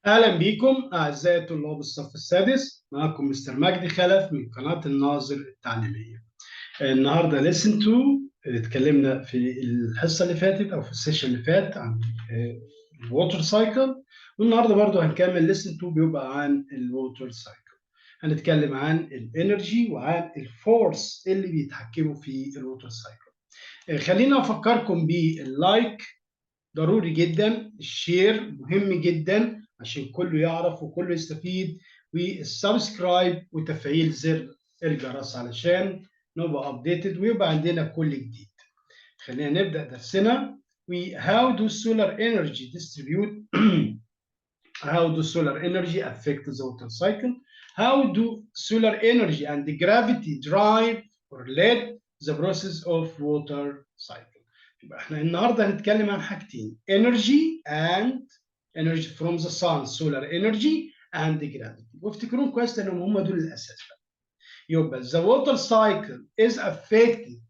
أهلا بكم أعزائي طلاب الصف السادس. معكم مستر محدي خلف من قناة الناظر التعليمية. النهاردة lesson 2 اتكلمنا في الحصة اللي فاتت أو في السيشن اللي فات عن الووتر سايكل، والنهاردة برضو هنكمل lesson 2 بيبقى عن الووتر سايكل. هنتكلم عن الانرجي وعن الفورس اللي بيتحكموا في الووتر سايكل. خلينا أفكركم باللايك، ضروري جدا. الشير مهم جدا عشان كله يعرف وكله يستفيد، والسبسكرايب وتفعيل زر الجرس علشان نبقى ابديتد ويبقى عندنا كل جديد. خلينا نبدا درسنا. how do solar energy distribute how do solar energy affect the water cycle, how do solar energy and the gravity drive or lead the process of water cycle. يبقى احنا النهارده هنتكلم عن حاجتين: energy and energy from the sun, solar energy and the gravity. وافتكرون كويس لانهم هم دول الاساس. يبقى the water cycle is affected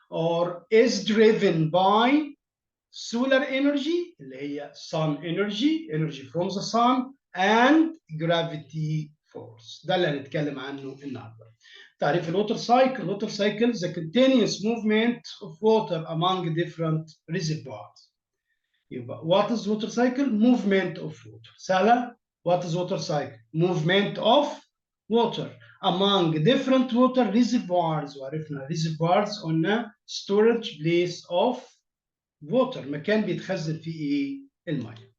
or is driven by solar energy اللي هي sun energy, energy from the sun, and gravity force. ده اللي هنتكلم عنه النهارده. تعريف الووتر سايكل: الووتر سايكل the continuous movement of water among different reservoirs. يبقى what is water cycle? movement of water. سهلة. what is water cycle? movement of water among different water reservoirs. وعرفنا reservoirs قلنا storage place of water، مكان بيتخزن فيه ايه؟ الميه.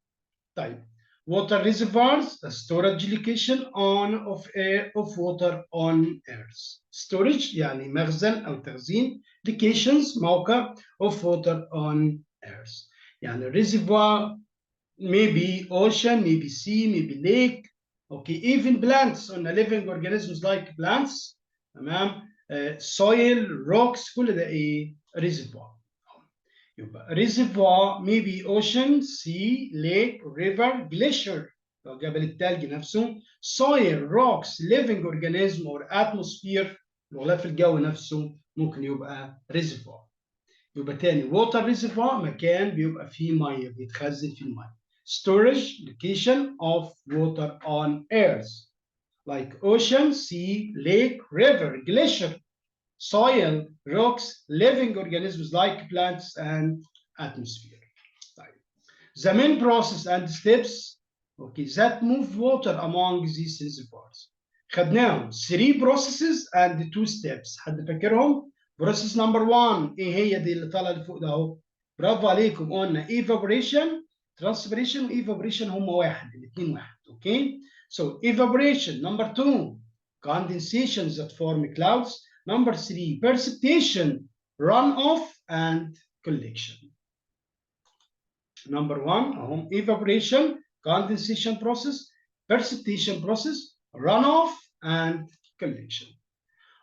طيب water reservoirs a storage location of water on earth. storage يعني مخزن او تخزين، locations موقع of water on earth. يعني reservoir maybe ocean, maybe sea, maybe lake. Okay, even plants قلنا living organisms like plants. تمام. soil, rocks، كل ده ايه؟ reservoir. يبقى reservoir maybe ocean, sea, lake, river, glacier لو جبل التلج نفسه، soil, rocks, living organism or atmosphere الغلاف الجوي نفسه ممكن يبقى reservoir. يبقى تاني water reservoir مكان بيبقى فيه ميه بيتخزن فيه الميه. storage location of water on earth like ocean, sea, lake, river, glacier, soil, rocks, living organisms like plants and atmosphere. The main process and steps that move water among these reservoirs. خدناهم 3 processes and 2 steps. حد فاكرهم؟ process number 1 ايه هي دي اللي طالعه لفوق ده اهو؟ برافو عليكم، قلنا evaporation, transpiration evaporation هم واحد، الاثنين واحد. اوكي؟ so evaporation. number 2 condensation that form clouds. number 3 precipitation, runoff and collection. number 1 evaporation, condensation process, precipitation process, runoff and collection.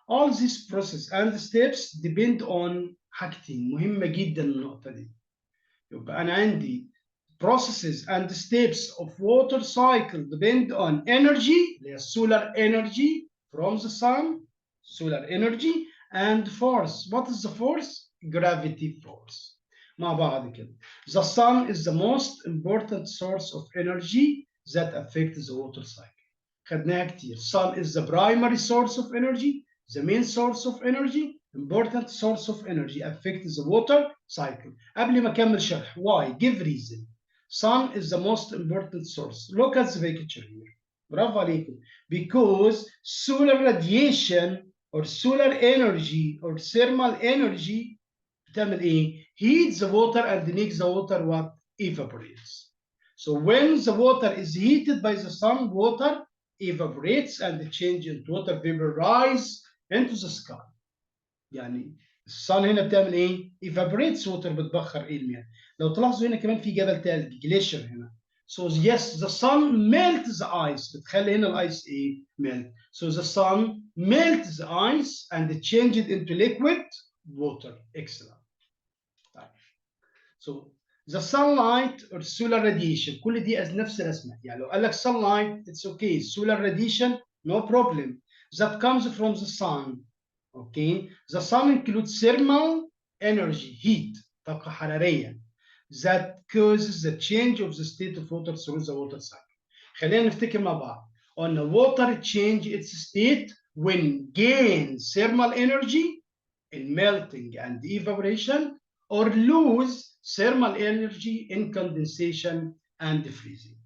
all these process and steps depend on حاجتين مهمة جدا النقطة دي. يبقى أنا عندي processes and steps of water cycle depend on energy اللي هي solar energy from the sun, solar energy, and force. what is the force? gravity force. مع بعض كده. The sun is the most important source of energy that affects the water cycle. خدناها كتير. Sun is the primary source of energy, the main source of energy, important source of energy affects the water cycle. قبل ما أكمل شرح why give reason. Sun is the most important source. Look at the picture here. برافو عليكم. Because solar radiation or solar energy or thermal energy بتعمل ايه؟ heats the water and makes the water what? evaporates. So when the water is heated by the sun, water evaporates and change into water vapor rise into the sky. يعني الصن هنا بتعمل ايه؟ evaporates water، بتبخر ايه المياه. لو تلاحظوا هنا كمان في جبل تلج glacier هنا. So yes, the sun melts the ice. بتخلي هنا الايس ايه؟ melt. So the sun melts the ice and change it into liquid water. Excellent. So the sunlight or solar radiation كل دي نفس الاسماء. يعني لو قال لك sunlight it's okay, solar radiation no problem, that comes from the sun. Okay, the sun includes thermal energy, heat, طاقة حرارية that causes the change of the state of water through the water cycle. خلينا نفتكر مع بعض. قلنا water change its state when gain thermal energy in melting and evaporation or lose thermal energy in condensation and freezing.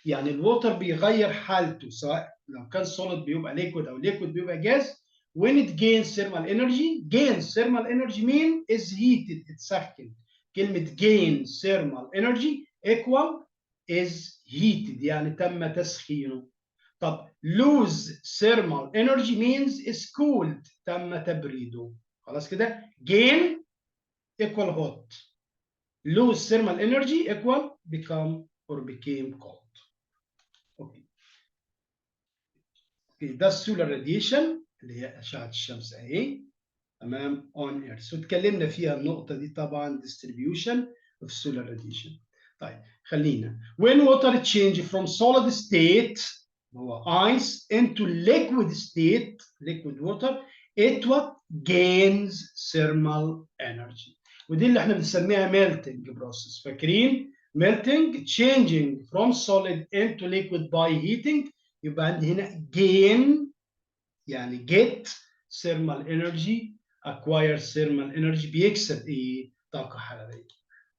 يعني الووتر بيغير حالته، سواء لو كان solid بيبقى liquid أو liquid بيبقى gas when it gains thermal energy. gains thermal energy mean is heated، اتسخن. كلمة gain thermal energy equal is heated، يعني تم تسخينه. طب lose thermal energy means is cooled، تم تبريده. خلاص كده. gain equal hot، lose thermal energy equal become or became cold. اوكي. ده السولار راديشن اللي هي اشعه الشمس اهي، تمام، on earth، واتكلمنا فيها النقطه دي طبعا distribution of solar radiation. طيب خلينا when water change from solid state هو ice into liquid state liquid water it what gains thermal energy، ودي اللي احنا بنسميها melting process. فاكرين melting changing from solid into liquid by heating، يبقى عندي هنا gain يعني get thermal energy acquire thermal energy، بيكسب ايه؟ طاقة حرارية.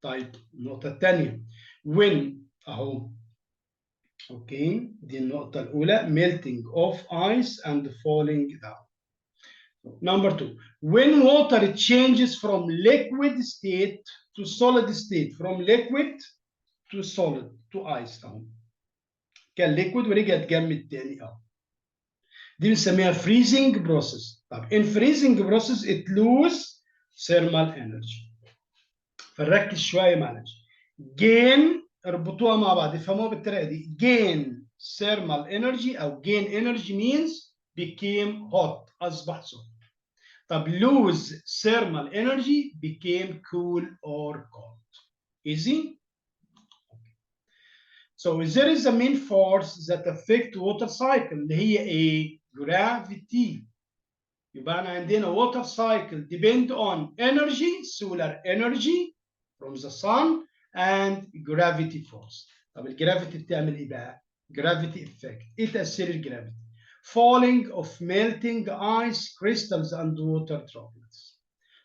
طيب النقطة الثانية when اهو، اوكي، دي النقطة الأولى melting of ice and falling down. Number two, when water changes from liquid state to solid state، from liquid to solid to ice اهو، كان liquid ورجع اتجمد تاني اهو، دي بنسميها freezing process. طب in freezing process it lose thermal energy. فنركز شويه معلش. gain اربطوها مع بعض، افهموها بالطريقه دي. gain thermal energy او gain energy means became hot، اصبح سخن. طب lose thermal energy became cool or cold. easy. So there is a main force that affect water cycle اللي هي ايه؟ gravity. يبقى أنا عندنا water cycle depend on energy solar energy from the sun and gravity force. طب الجرافيتي بتعمل ايه بقى؟ gravity effect. ايه تأثير الجرافيتي؟ falling of melting ice crystals and water droplets.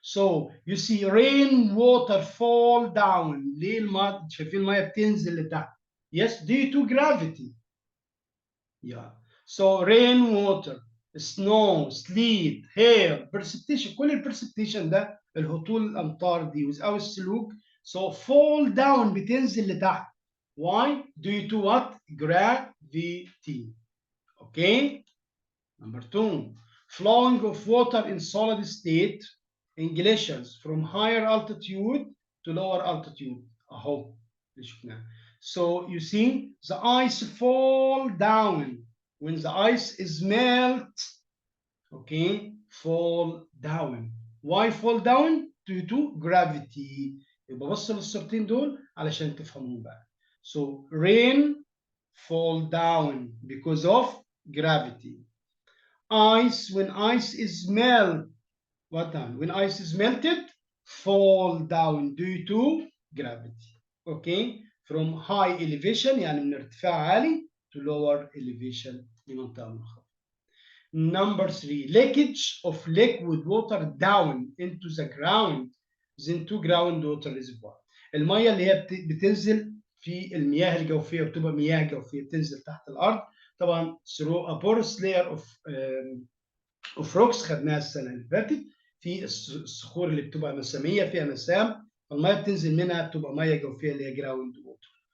So you see rain water fall down. ليه الماء شايفين المية بتنزل لتحت؟ Yes, due to gravity. Yeah. So rain water snow sleet hail precipitation، كل البرسبتيشن ده الهطول الامطار دي without السلوك. So fall down بتنزل لتحت. Why? Due to what? Gravity. Okay. Number two, flowing of water in solid state in glaciers from higher altitude to lower altitude اهو اللي شفناه. So you see the ice fall down when the ice is melt. Okay, fall down. Why fall down? Due to gravity. يبقى بص للصورتين دول علشان تفهمون بقى. So rain fall down because of gravity. Ice, when ice is melt, what done? When ice is melted, fall down due to gravity. Okay, from high elevation يعني من ارتفاع عالي to lower elevation لمنطقة منخفضة. Number three, leakage of liquid water down into the ground then to groundwater reservoir. المية اللي هي بتنزل في المياه الجوفية وبتبقى مياه جوفية بتنزل تحت الأرض طبعا through a porous layer of rocks خدناها السنة اللي فاتت، في الصخور اللي بتبقى مسامية فيها مسام، المية بتنزل منها بتبقى مية جوفية اللي هي جراوند ووتر.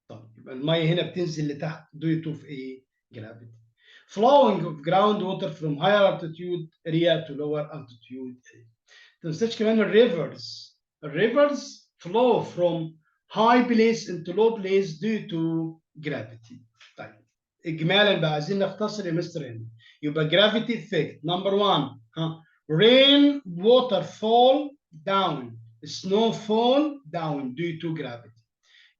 طيب يبقى المية هنا بتنزل لتحت due to ايه؟ gravity. Flowing of groundwater from higher altitude area to lower altitude area. تنساش كمان الريفرز. الريفرز flow from high place into low place due to gravity. طيب اجمالا بقى عايزين نختصر يا مستر هنا. يبقى gravity effect number one rain water fall down snow fall down due to gravity.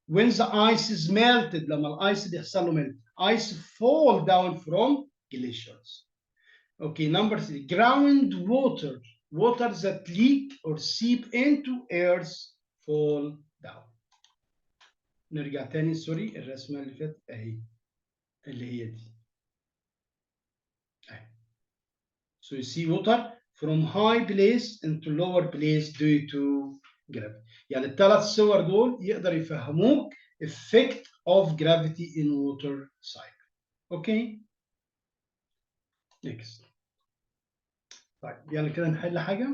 When the ice is melted لما الايس بيحصل له melt ice fall down from glaciers. Okay, number three, groundwater, water that leak or seep into earth fall down. نرجع تاني سوري الرسمة اللي فاتت اهي. اللي هي دي. So you see water from high place into lower place due to gravity. يعني الثلاث صور دول يقدر يفهموك effect of gravity in water cycle. Okay. Next. طيب يعني كده نحل حاجة.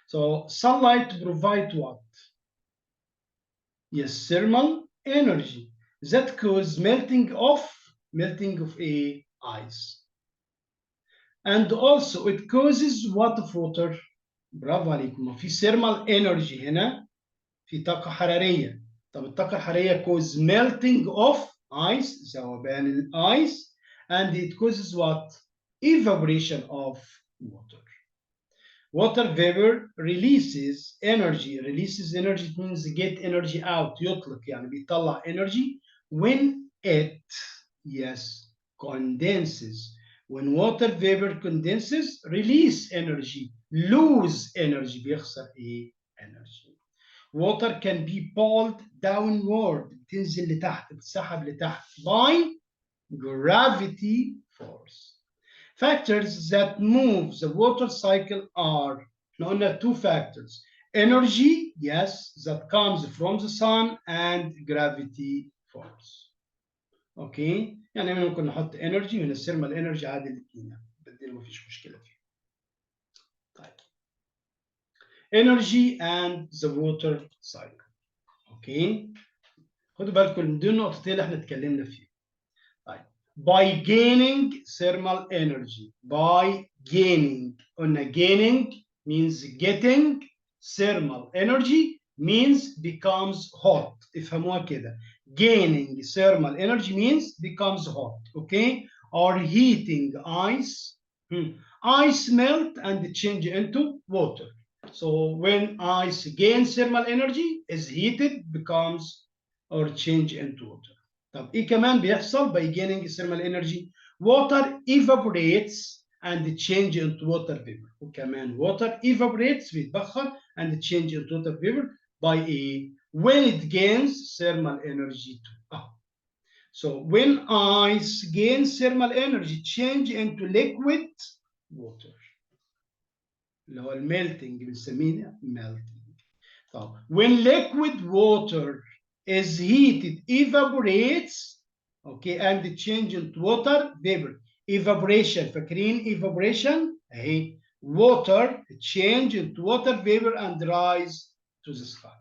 So sunlight provide what? Yes, thermal energy that cause melting of a ice. And also it causes what of water? برافو عليكم. ما في thermal energy هنا، في طاقة حرارية. طب الطاقة الحرارية cause melting of ice، ذوبان الايس. And it causes what? Evaporation of water. Water vapor releases energy. Releases energy means get energy out. يطلق يعني بيطلع energy when it, yes, condenses. When water vapor condenses, release energy, lose energy. بيخسر ايه؟ energy. Water can be pulled downward. بتنزل لتحت، بتسحب لتحت by gravity force. Factors that move the water cycle are, احنا قلنا two factors. Energy, yes, that comes from the sun, and gravity force. اوكي، يعني ممكن نحط energy من الثيرمال energy عادي الاثنين، بديل مفيش مشكله فيه. طيب. Energy and the water cycle. اوكي. خدوا بالكم من دي النقطتين اللي احنا اتكلمنا فيها. طيب. By gaining thermal energy. By gaining. قلنا gaining means getting, thermal energy means becomes hot. افهموها كده. Gaining thermal energy means becomes hot. Okay? Or heating ice. Ice melt and change into water. So when ice gains thermal energy, is heated, becomes or change into water. طب ايه كمان بيحصل by gaining thermal energy؟ water evaporates and change into water vapor. وكمان water evaporates بيتبخر and change into water vapor by a when it gains thermal energy too. So when ice gains thermal energy change into liquid water. اللي هو الميلتنج بنسميه melting. طب when liquid water is heated, evaporates, okay, and change into water vapor. Evaporation، فاكرين evaporation اهي. water change into water vapor and rise to the sky.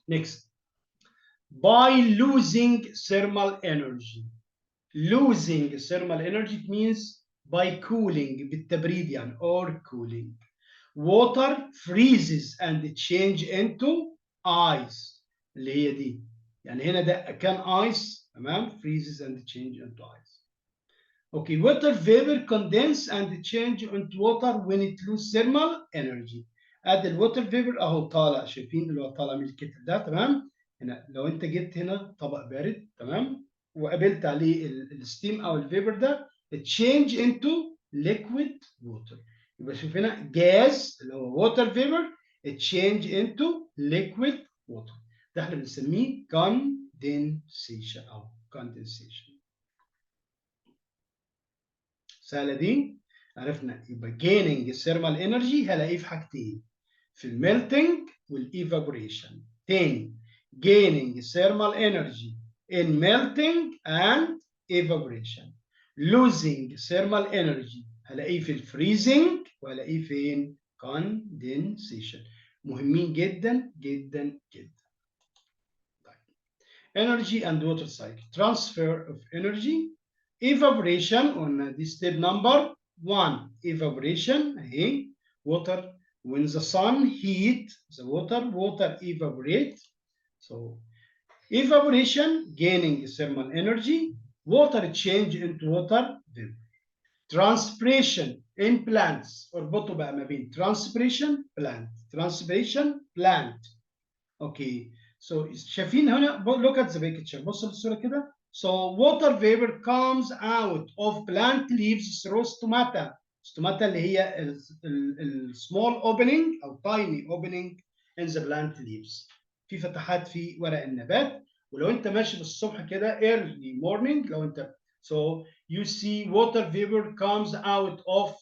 Next. By losing thermal energy. Losing thermal energy means by cooling، بالتبريد يعني, or cooling. Water freezes and change into ice. اللي هي دي. يعني هنا ده كان ice، تمام؟ freezes and change into ice. Okay, water vapor condense and change into water when it lose thermal energy. ادي الووتر فيبر اهو طالع، شايفين اللي هو طالع من الكتل ده، تمام؟ هنا لو انت جبت هنا طبق بارد، تمام؟ وقابلت عليه الستيم او الفيبر ده، change into liquid water. يبقى شوف هنا جاز اللي هو ووتر فيبر change into liquid water. ده احنا بنسميه condensation او condensation. سهله دي. عرفنا يبقى gaining thermal energy هلاقيه في حاجتين، في الميلتنج والايفابوريشن. تاني gaining thermal energy in melting and evaporation. losing thermal energy هلاقيه في الفريزنج وهلاقيه فين؟ condensation. مهمين جدا جدا جدا. Energy and water cycle. Transfer of energy. Evaporation on this step number 1. Evaporation. Hey, water. When the sun heat the water evaporate. So evaporation, gaining thermal energy. Water change into water vapor. Transpiration in plants. اربطوا بقى ما بين transpiration plant. Transpiration plant. Okay. So شايفين هنا look at the picture. بصوا للصورة كده. So water vapor comes out of plant leaves through stomata. stomata اللي هي ال small opening أو tiny opening in the plant leaves. في فتحات في ورق النبات. ولو أنت ماشي بالصبح كده early morning، لو أنت So you see water vapor comes out of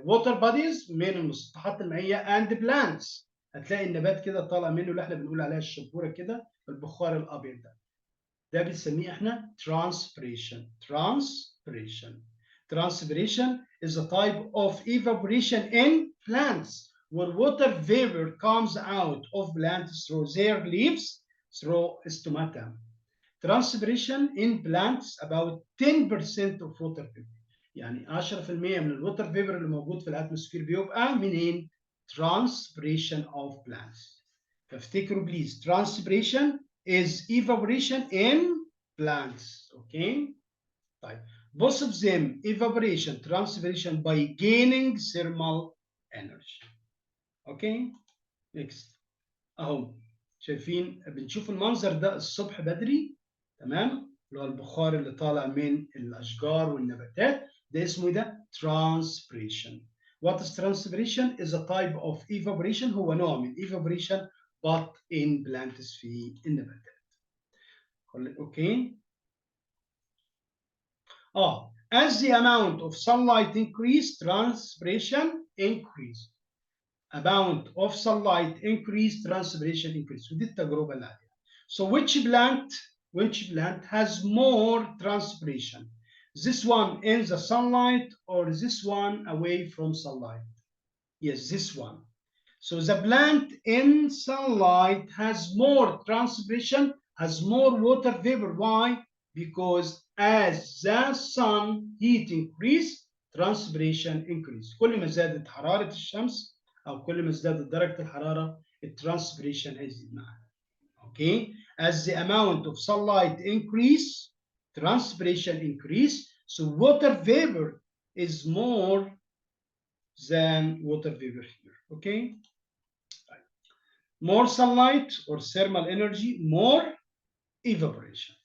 water bodies من المسطحات المائية and plants. هتلاقي النبات كده طالع منه اللي احنا بنقول عليها الشبورة كده، البخار الأبيض ده بنسميه احنا transpiration. Transpiration is a type of evaporation in plants where water vapor comes out of plants through their leaves through stomata. Transpiration in plants about 10% of water vapor. يعني 10% من الووتر فيبر اللي موجود في الاتموسفير بيبقى منين؟ Transpiration of plants. فافتكروا بليز transpiration is evaporation in plants. Okay? طيب both of them evaporation transpiration by gaining thermal energy. Okay? Next. اهو شايفين بنشوف المنظر ده الصبح بدري، تمام؟ اللي هو البخار اللي طالع من الاشجار والنباتات، ده اسمه ده transpiration. What is transpiration? Is a type of evaporation. هو نوع من evaporation but in plants في النباتات. اوكي؟ as the amount of sunlight increase, transpiration increase. Amount of sunlight increase, transpiration increase. ودي التجربة اللي عليها. So which plant has more transpiration? This one in the sunlight or this one away from sunlight? Yes, this one. So the plant in sunlight has more transpiration, has more water vapor. Why? Because as the sun heat increase, transpiration increase. كل ما زادت حرارة الشمس أو كل ما ازدادت درجة الحرارة الترانسبريشن هيزيد معاها. Okay? As the amount of sunlight increase, transpiration increase, so water vapor is more than water vapor here. Okay? More sunlight or thermal energy, more evaporation.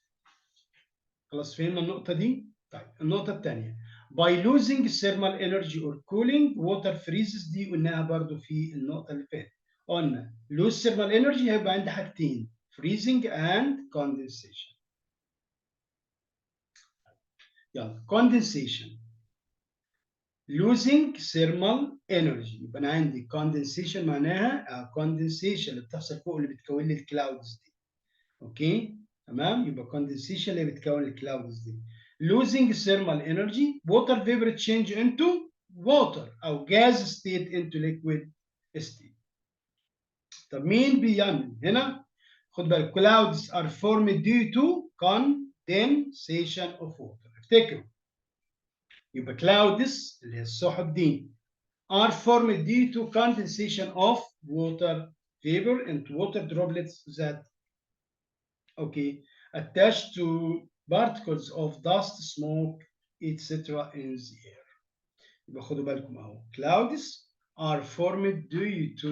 خلاص فهمنا النقطة دي؟ طيب النقطة الثانية. By losing thermal energy or cooling, water freezes. دي قلناها برضو في النقطة اللي فاتت. قلنا lose thermal energy هيبقى عندي حاجتين freezing and condensation. يلا condensation. Losing thermal energy يبقى أنا عندي condensation معناها condensation اللي بتحصل فوق اللي بتكون لي الكلاودز دي. اوكي تمام يبقى condensation اللي بتكون الكلاودز دي. Losing thermal energy, water vapor change into water أو gas state into liquid state. طب مين بيعمل هنا؟ خد بالك clouds are formed due to condensation of water. افتكروا يبقى clouds اللي هي السحب دي are formed due to condensation of water vapor into water droplets that okay attached to particles of dust, smoke, etc. in the air. يبقى خدوا بالكم اهو clouds are formed due to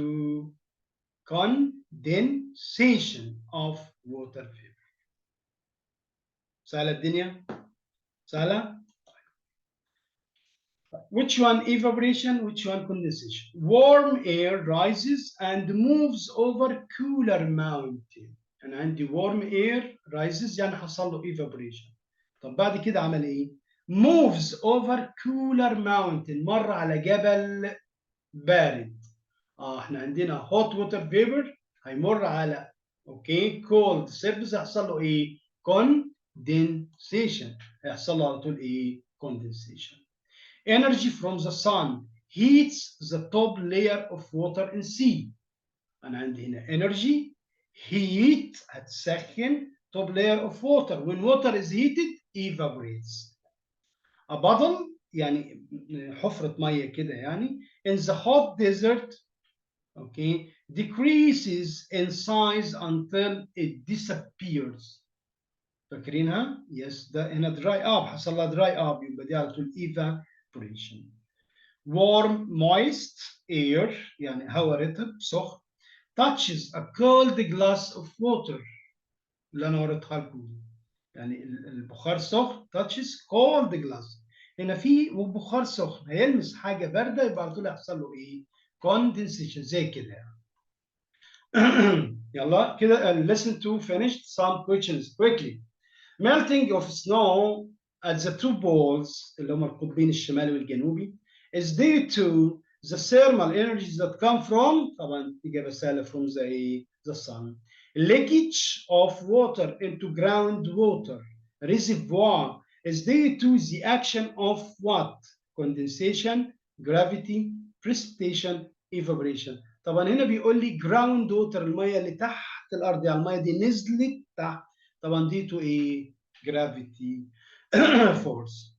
condensation of water vapor. سهلة الدنيا؟ سهلة؟ Which one evaporation? Which one condensation? Warm air rises and moves over cooler mountain. أنا عندي warm air rises يعني حصل له evaporation. طب بعد كده عمل إيه؟ Moves over cooler mountain. مر على جبل بارد. احنا عندنا hot water vapor هيمر على cold surface هيحصل له إيه؟ condensation. هيحصل له على طول إيه؟ condensation. Energy from the sun heats the top layer of water in sea. أنا عندي هنا energy heat هتسخن top layer of water. When water is heated evaporates. A puddle يعني حفرة مية كده يعني in the hot desert decreases in size until it disappears. فاكرينها؟ Yes ده هنا dry up حصل لها dry up يبقى دي على طول evaporation. Warm moist air يعني هواء رطب سخن touches a cold glass of water اللي انا وريتها لكم يعني البخار سخن touches cold glass. هنا في بخار سخن هيلمس حاجه بارده يبقى على طول يحصل له ايه؟ condensation زي كده يعني. يلا كده listen to finished some questions quickly. Melting of snow at the two poles اللي هم القطبين الشمالي والجنوبي is due to the thermal energies that come from طبعا إجابة سهلة from the sun. Leakage of water into groundwater reservoir is due to the action of what? Condensation, gravity, precipitation, evaporation. طبعا هنا بيقول لي ground water المية اللي تحت الأرض، يعني المية دي نزلت تحت، طبعا due to إيه؟ gravity force.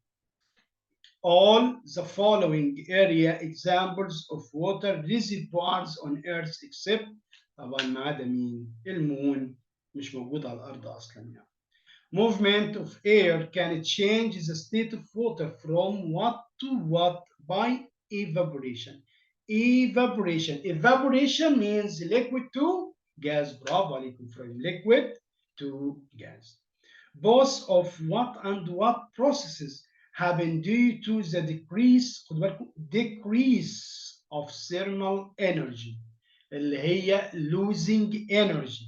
All the following area examples of water reservoirs on Earth except طبعا ما عدا مين؟ المون، مش موجود على الأرض أصلا يعني. Movement of air can change the state of water from what to what by evaporation. Evaporation means liquid to gas. برافو عليكم. From liquid to gas. Both of what and what processes happen due to the decrease of thermal energy اللي هي losing energy.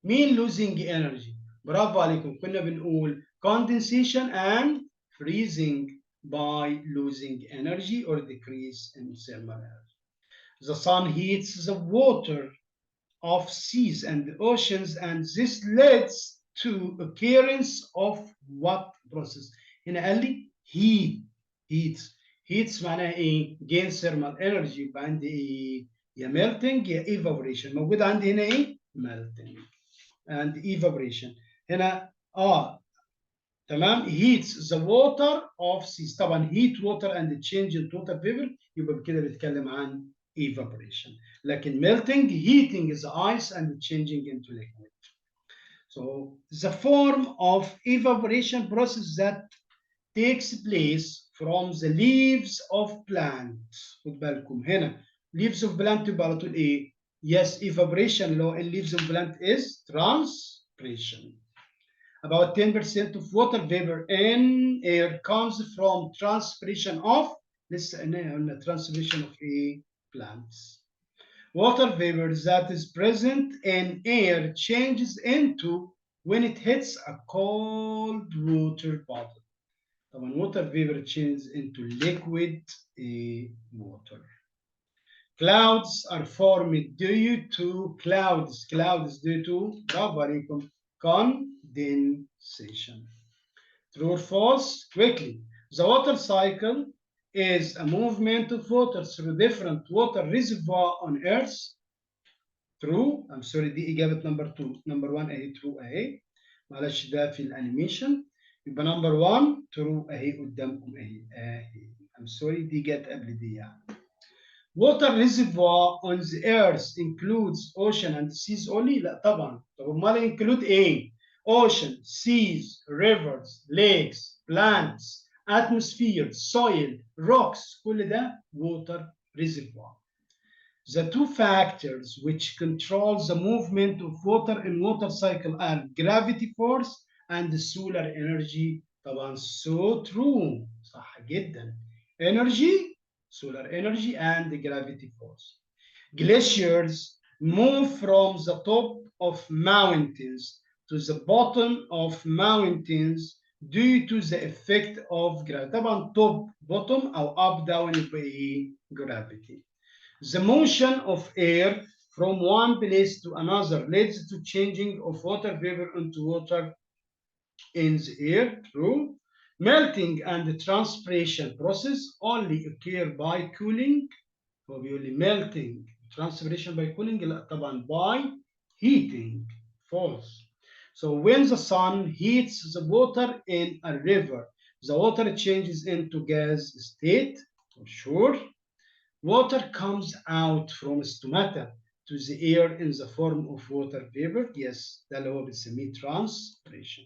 مين losing energy؟ برافو عليكم، كنا بنقول condensation and freezing by losing energy or decrease in thermal energy. The sun heats the water of seas and oceans and this leads to occurrence of what process؟ هنا قال لي heats معناها ايه؟ gain thermal energy، يبقى عندي ايه؟ يا melting يا evaporation. موجود عندي هنا ايه؟ melting and evaporation. هنا تمام heats the water of seas. طبعا heat water and change into water vapor يبقى كده بيتكلم عن evaporation. لكن melting heating is ice and changing into liquid. So the form of evaporation process that takes place from the leaves of plant. خد بالكم هنا leaves of plant يبقى على طول ايه؟ Yes, evaporation اللي هو leaves of plant is transpiration. About 10% of water vapor in air comes from transpiration of transpiration of plants. Water vapor that is present in air changes into when it hits a cold water bottle. طبعا water vapor changes into liquid water. Clouds are formed due to clouds due to برافو عليكم condensation. True or false? Quickly. The water cycle is a movement of water through different water reservoirs on Earth. True. I'm sorry دي إجابة number 2. Number 1 أهي true أهي. معلش ده في الأنيميشن. يبقى number 1 true أهي قدامكم أهي. I'm sorry دي جت قبل دي يعني. Water reservoir on the earth includes ocean and seas only؟ لا طبعا. طب امال include ايه؟ Ocean, seas, rivers, lakes, plants, atmosphere, soil, rocks، كل ده water reservoir. The two factors which control the movement of water in water cycle are gravity force and solar energy. طبعا so true. صح جدا. Energy solar energy and gravity force. Glaciers move from the top of mountains to the bottom of mountains due to the effect of gravity. طبعا top bottom أو up down يبقى gravity. The motion of air from one place to another leads to changing of water vapor into water in the air. True. Melting and the transpiration process only occur by cooling. هو بيقول لي melting transpiration by cooling لا طبعا by heating. False. So when the sun heats the water in a river, the water changes into gas state. For sure. Water comes out from stomata to the air in the form of water vapor. Yes, ده اللي هو بنسميه transpiration.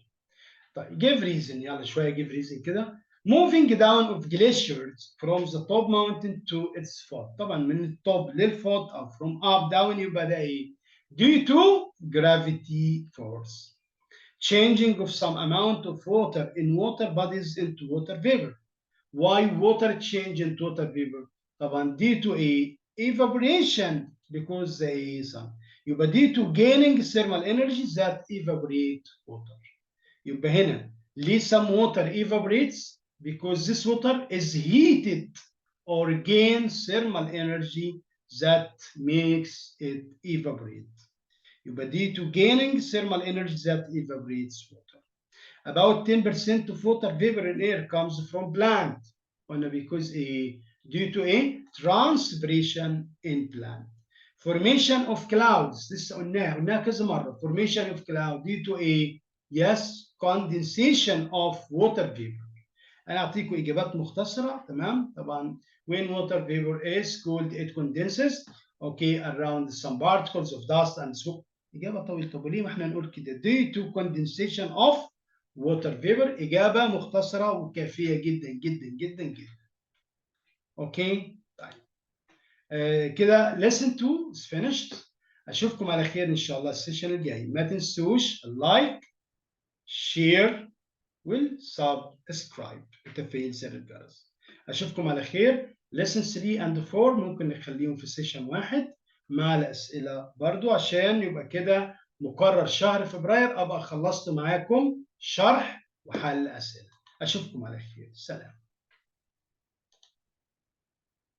طيب give reason يلا شويه give reason كده. Moving down of glaciers from the top mountain to its foot. طبعا من التوب للفوت او from up down يبقى ده ايه؟ due to gravity force. Changing of some amount of water in water bodies into water vapor. Why water change into water vapor؟ طبعا due to evaporation because there is sun. يبقى due to gaining thermal energy that evaporate water. يبقى هنا ليه some water evaporates? Because this water is heated or gains thermal energy that makes it evaporate. يبقى due to gaining thermal energy that evaporates water. About 10% of water vapor in air comes from plant. Because due to a transpiration in plant. Formation of clouds. لسه قلناها كذا مرة. Formation of cloud due to a condensation of water vapor. أنا أعطيكم إجابات مختصرة. تمام. طبعا when water vapor is cooled it condenses around some particles of dust and smoke. إجابة طويلة. طب وليه ما احنا نقول كده؟ due to condensation of water vapor. إجابة مختصرة وكافية جدا جدا جدا جدا. طيب. كده lesson 2 is finished. أشوفكم على خير إن شاء الله السيشن الجاي. ما تنسوش اللايك، شير، والسبسكرايب وتفعيل زر الجرس. أشوفكم على خير. lesson 3 and 4 ممكن نخليهم في سيشن واحد مع الأسئلة برضو عشان يبقى كده مقرر شهر فبراير أبقى خلصت معاكم شرح وحل أسئلة. أشوفكم على خير. سلام.